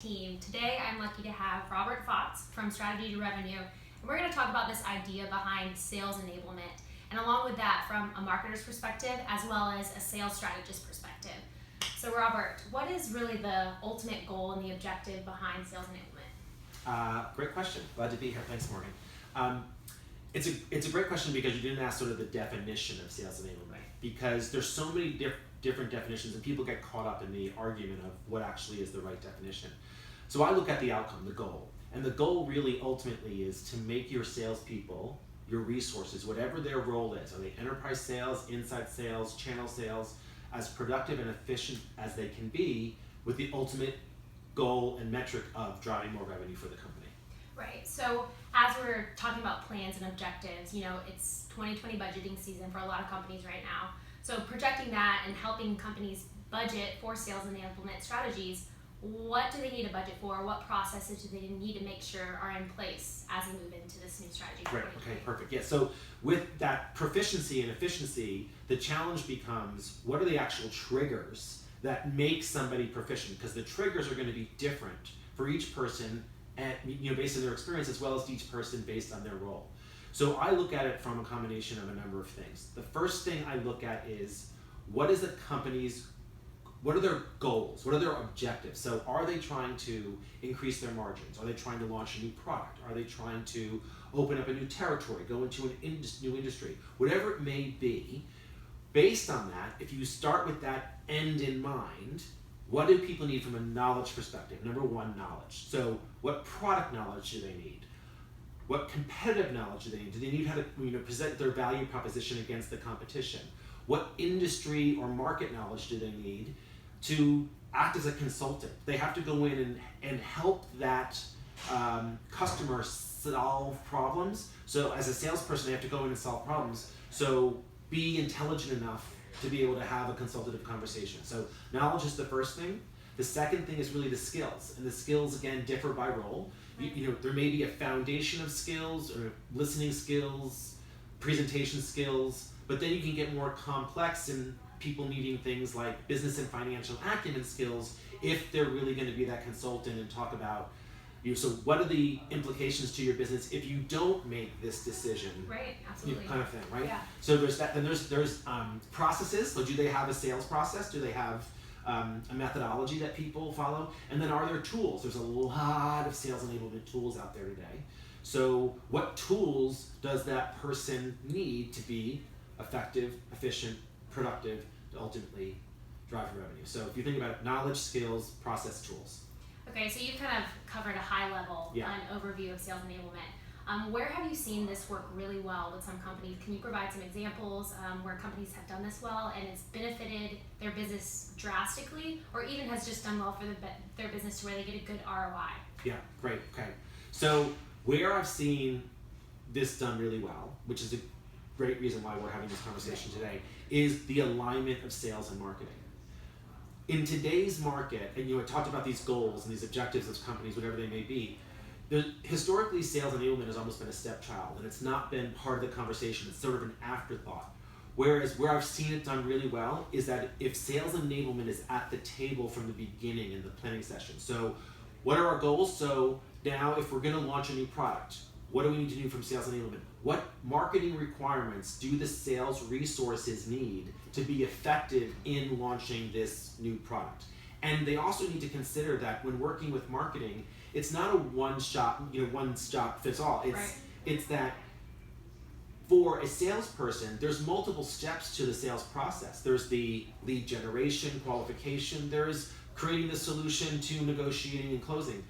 team. Today I'm lucky to have Robert Fox from Strategy to Revenue, and we're going to talk about this idea behind sales enablement, and along with that from a marketer's perspective as well as a sales strategist perspective. So Robert, what is really the ultimate goal and the objective behind sales enablement? Great question. Glad to be here. Thanks, Morgan. It's a great question because you didn't ask sort of the definition of sales enablement, because there's so many different definitions and people get caught up in the argument of what actually is the right definition. So I look at the outcome, the goal, and the goal really ultimately is to make your salespeople, your resources, whatever their role is, are they enterprise sales, inside sales, channel sales, as productive and efficient as they can be, with the ultimate goal and metric of driving more revenue for the company. Right. So as we're talking about plans and objectives, it's 2020 budgeting season for a lot of companies right now. So projecting that and helping companies budget for sales enablement strategies, what do they need a budget for? What processes do they need to make sure are in place as we move into this new strategy? Great. Okay, perfect. Yeah, so with that proficiency and efficiency, the challenge becomes, what are the actual triggers that make somebody proficient? Because the triggers are going to be different for each person, and based on their experience, as well as each person based on their role. So I look at it from a combination of a number of things. The first thing I look at is, what are their goals? What are their objectives? So are they trying to increase their margins? Are they trying to launch a new product? Are they trying to open up a new territory, go into new industry? Whatever it may be, based on that, if you start with that end in mind, what do people need from a knowledge perspective? Number one, knowledge. So what product knowledge do they need? What competitive knowledge do they need? Do they need how to present their value proposition against the competition? What industry or market knowledge do they need to act as a consultant? They have to go in and help that customer solve problems. So as a salesperson, they have to go in and solve problems. So be intelligent enough to be able to have a consultative conversation. So knowledge is the first thing. The second thing is really the skills, and the skills again differ by role. There may be a foundation of skills or listening skills, presentation skills, but then you can get more complex in people needing things like business and financial acumen skills if they're really going to be that consultant and talk about so what are the implications to your business if you don't make this decision? Right, absolutely. Kind of thing, right? Yeah. So there's that. Then there's processes. So do they have a sales process? Do they have a methodology that people follow? And then are there tools? There's a lot of sales enablement tools out there today. So what tools does that person need to be effective, efficient, productive, to ultimately drive revenue? So if you think about knowledge, skills, process, tools. Okay, so you've kind of covered a high level, an overview of sales enablement. Where have you seen this work really well with some companies? Can you provide some examples where companies have done this well and it's benefited their business drastically, or even has just done well for their business to where they get a good ROI? Yeah, great. Okay. So where I've seen this done really well, which is a great reason why we're having this conversation today, is the alignment of sales and marketing. In today's market, and I talked about these goals and these objectives of companies, whatever they may be, historically sales enablement has almost been a stepchild, and it's not been part of the conversation. It's sort of an afterthought. Whereas where I've seen it done really well is that if sales enablement is at the table from the beginning in the planning session. So what are our goals? So now if we're going to launch a new product, what do we need to do from sales enablement? What marketing requirements do the sales resources need to be effective in launching this new product? And they also need to consider that when working with marketing, it's not a one shot fits all. It's that for a salesperson, there's multiple steps to the sales process. There's the lead generation, qualification, there's creating the solution to negotiating and closing.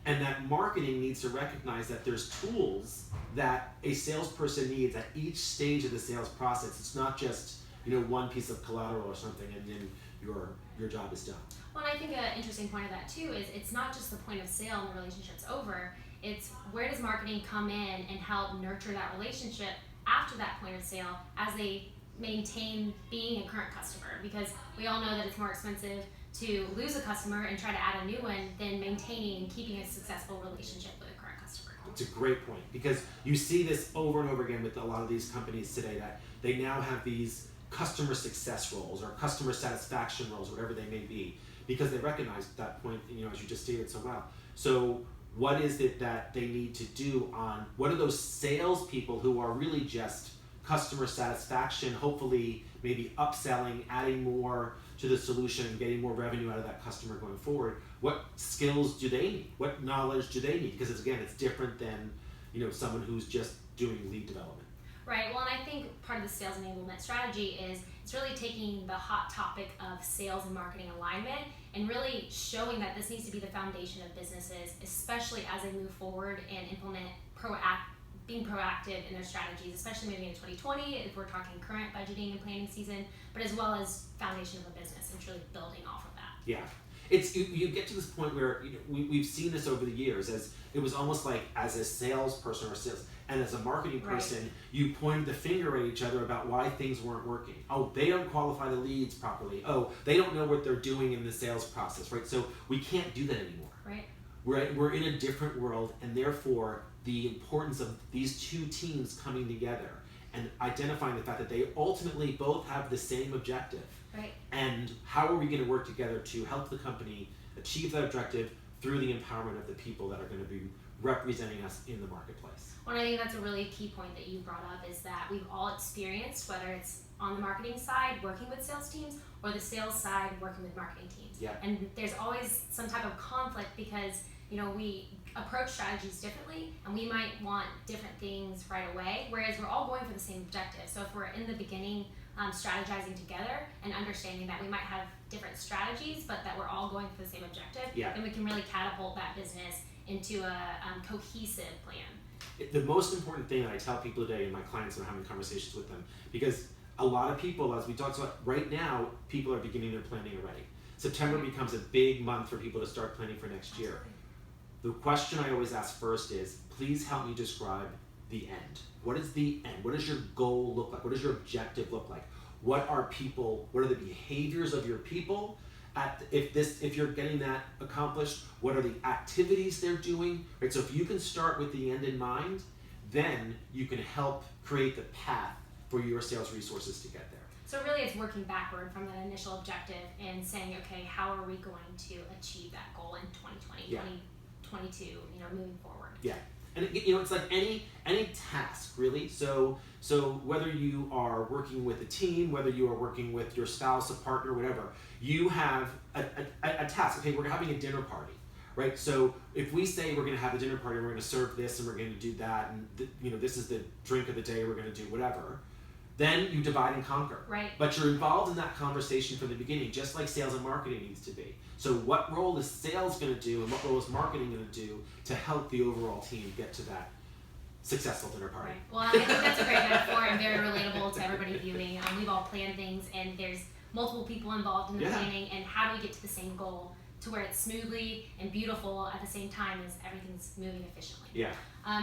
And that marketing needs to recognize that there's tools that a salesperson needs at each stage of the sales process. It's not just one piece of collateral or something and then your job is done. Well, and I think an interesting point of that too is it's not just the point of sale and the relationship's over. It's where does marketing come in and help nurture that relationship after that point of sale as they maintain being a current customer, because we all know that it's more expensive to lose a customer and try to add a new one than maintaining and keeping a successful relationship with a current customer. It's a great point, because you see this over and over again with a lot of these companies today, that they now have these customer success roles or customer satisfaction roles, whatever they may be, because they recognize that point, as you just stated so well. So what is it that they need to do what are those salespeople who are really just customer satisfaction, hopefully maybe upselling, adding more to the solution and getting more revenue out of that customer going forward? What skills do they need? What knowledge do they need? Because it's different than someone who's just doing lead development. Right. Well, and I think part of the sales enablement strategy is it's really taking the hot topic of sales and marketing alignment and really showing that this needs to be the foundation of businesses, especially as they move forward and implement being proactive in their strategies, especially moving into 2020 if we're talking current budgeting and planning season, but as well as foundation of a business and truly building off of that. Yeah. It's you get to this point where we've seen this over the years, as it was almost like as a salesperson or sales and as a marketing person, right, you pointed the finger at each other about why things weren't working. Oh, they don't qualify the leads properly. Oh, they don't know what they're doing in the sales process, right? So we can't do that anymore. Right. We're in a different world, and therefore the importance of these two teams coming together and identifying the fact that they ultimately both have the same objective. Right. And how are we going to work together to help the company achieve that objective through the empowerment of the people that are going to be representing us in the marketplace? Well, I think that's a really key point that you brought up, is that we've all experienced, whether it's on the marketing side working with sales teams or the sales side working with marketing teams. Yeah. And there's always some type of conflict because we approach strategies differently and we might want different things right away, whereas we're all going for the same objective. So if we're in the beginning strategizing together and understanding that we might have different strategies but that we're all going for the same objective, yeah, then we can really catapult that business into a cohesive plan. The most important thing that I tell people today, and my clients are having conversations with them, because a lot of people, as we talked about right now, people are beginning their planning already. September becomes a big month for people to start planning for next year. Absolutely. The question I always ask first is, please help me describe the end. What is the end? What does your goal look like? What does your objective look like? What are the behaviors of your people? If you're getting that accomplished, what are the activities they're doing? Right? So if you can start with the end in mind, then you can help create the path for your sales resources to get there. So really it's working backward from that initial objective and saying, okay, how are we going to achieve that goal in 2020, yeah, 2022, moving forward? Yeah. And it's like any task, really. So whether you are working with a team, whether you are working with your spouse, a partner, whatever, you have a task. Okay, we're having a dinner party, right? So if we say we're going to have a dinner party, we're going to serve this and we're going to do that, and this is the drink of the day, we're going to do whatever, then you divide and conquer. Right. But you're involved in that conversation from the beginning, just like sales and marketing needs to be. So what role is sales going to do and what role is marketing going to do to help the overall team get to that successful dinner party? Right. Well, I think that's a great metaphor and very relatable to everybody viewing. We've all planned things and there's multiple people involved in the planning, and how do we get to the same goal to where it's smoothly and beautiful at the same time as everything's moving efficiently. Yeah.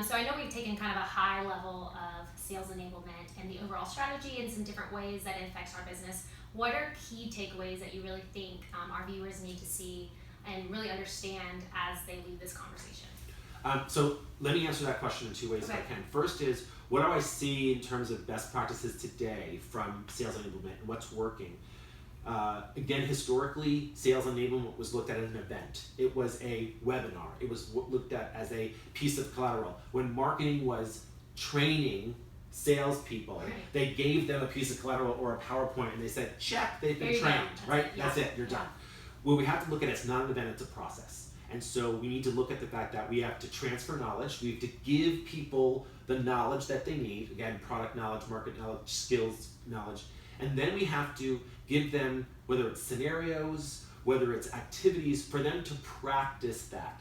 So I know we've taken kind of a high level of sales enablement and the overall strategy and some different ways that it affects our business. What are key takeaways that you really think our viewers need to see and really understand as they leave this conversation? So let me answer that question in two ways if I can. First is, what do I see in terms of best practices today from sales enablement and what's working? Again, historically, sales enablement was looked at as an event. It was a webinar. It was looked at as a piece of collateral. When marketing was training salespeople, they gave them a piece of collateral or a PowerPoint and they said, check, they've been trained, right? That's it, you're done. Well, we have to look at it's not an event, it's a process. And so we need to look at the fact that we have to transfer knowledge. We have to give people the knowledge that they need. Again, product knowledge, market knowledge, skills knowledge. And then we have to give them, whether it's scenarios, whether it's activities, for them to practice that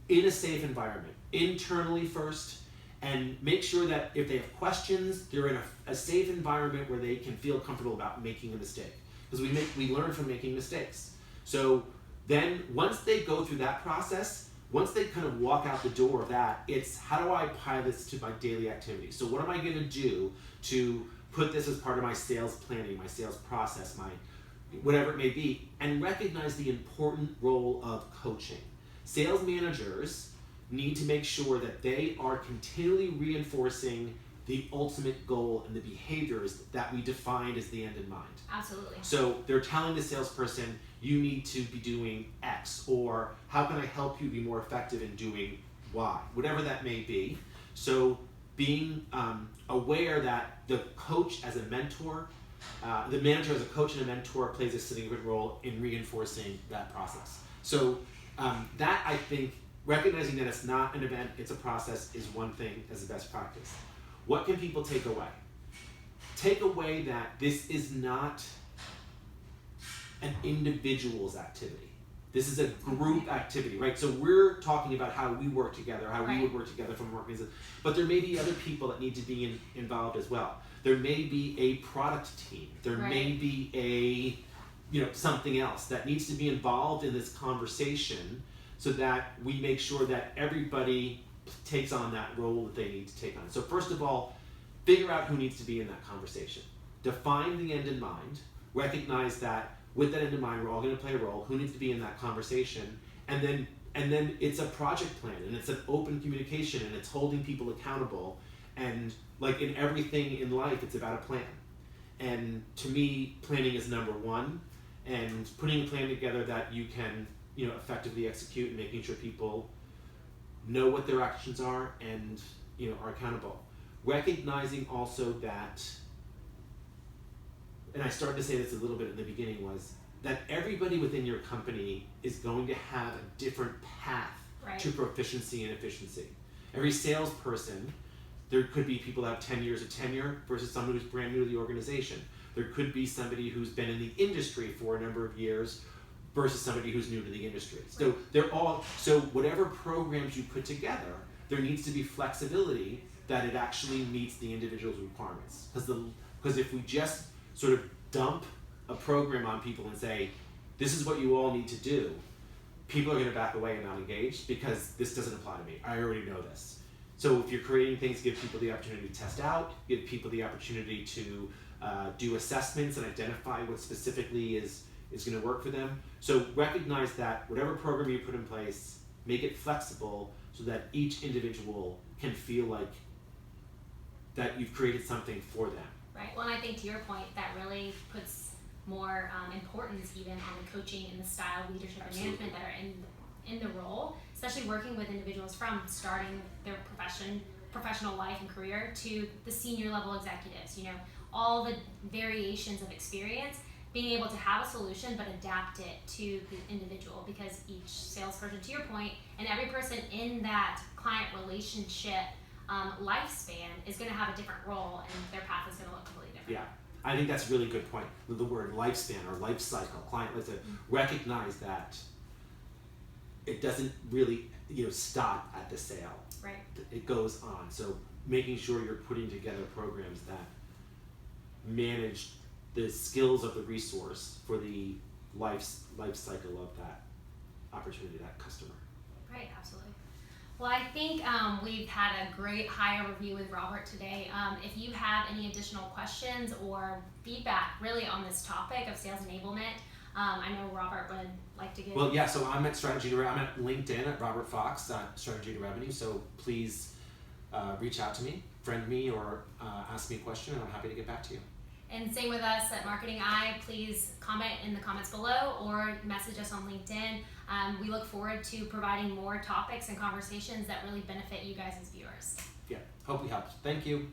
in a safe environment, internally first, and make sure that if they have questions, they're in a safe environment where they can feel comfortable about making a mistake. Because we learn from making mistakes. So then once they go through that process, once they kind of walk out the door of that, it's how do I apply this to my daily activities? So what am I going to do to put this as part of my sales planning, my sales process, my whatever it may be, and recognize the important role of coaching. Sales managers need to make sure that they are continually reinforcing the ultimate goal and the behaviors that we defined as the end in mind. Absolutely. So they're telling the salesperson, you need to be doing X, or how can I help you be more effective in doing Y, whatever that may be. So being aware that the coach as a mentor, the manager as a coach and a mentor plays a significant role in reinforcing that process. So that, I think, recognizing that it's not an event, it's a process, is one thing as a best practice. What can people take away? Take away that this is not an individual's activity. This is a group activity, right? So we're talking about how we work together, how we would work together from an organization, but there may be other people that need to be involved as well. There may be a product team. There may be a, something else that needs to be involved in this conversation, so that we make sure that everybody takes on that role that they need to take on. So first of all, figure out who needs to be in that conversation. Define the end in mind. Recognize that with that end in mind, we're all going to play a role. Who needs to be in that conversation? And then it's a project plan, and it's an open communication, and it's holding people accountable. And like in everything in life, it's about a plan. And to me, planning is number one. And putting a plan together that you can, effectively execute, and making sure people know what their actions are and, are accountable. Recognizing also that, and I started to say this a little bit in the beginning, was that everybody within your company is going to have a different path to proficiency and efficiency. Every salesperson, there could be people that have 10 years of tenure versus someone who's brand new to the organization. There could be somebody who's been in the industry for a number of years versus somebody who's new to the industry. So so whatever programs you put together, there needs to be flexibility that it actually meets the individual's requirements. Because if we just sort of dump a program on people and say, this is what you all need to do, people are going to back away and not engage, because this doesn't apply to me. I already know this. So if you're creating things, give people the opportunity to test out, give people the opportunity to do assessments and identify what specifically is going to work for them. So recognize that whatever program you put in place, make it flexible so that each individual can feel like that you've created something for them. Right. Well, and I think to your point, that really puts more importance even on the coaching and the style of leadership and management that are in the role, especially working with individuals from starting their professional life and career to the senior level executives. All the variations of experience, being able to have a solution but adapt it to the individual, because each salesperson, to your point, and every person in that client relationship lifespan is going to have a different role, and their path is going to look completely different. Yeah, I think that's a really good point. The word lifespan or life cycle, client life cycle, recognize that it doesn't really stop at the sale. Right. It goes on. So making sure you're putting together programs that manage the skills of the resource for the life cycle of that opportunity, that customer. Right, absolutely. Well, I think we've had a great high overview with Robert today. If you have any additional questions or feedback really on this topic of sales enablement, I know Robert would like to give. Well, yeah, so I'm at Strategy to I'm at LinkedIn at Robert Fox, Strategy to Revenue. So please reach out to me, friend me, or ask me a question, and I'm happy to get back to you. And same with us at Marketing Eye. Please comment in the comments below or message us on LinkedIn. We look forward to providing more topics and conversations that really benefit you guys as viewers. Yeah, hope we helped. Thank you.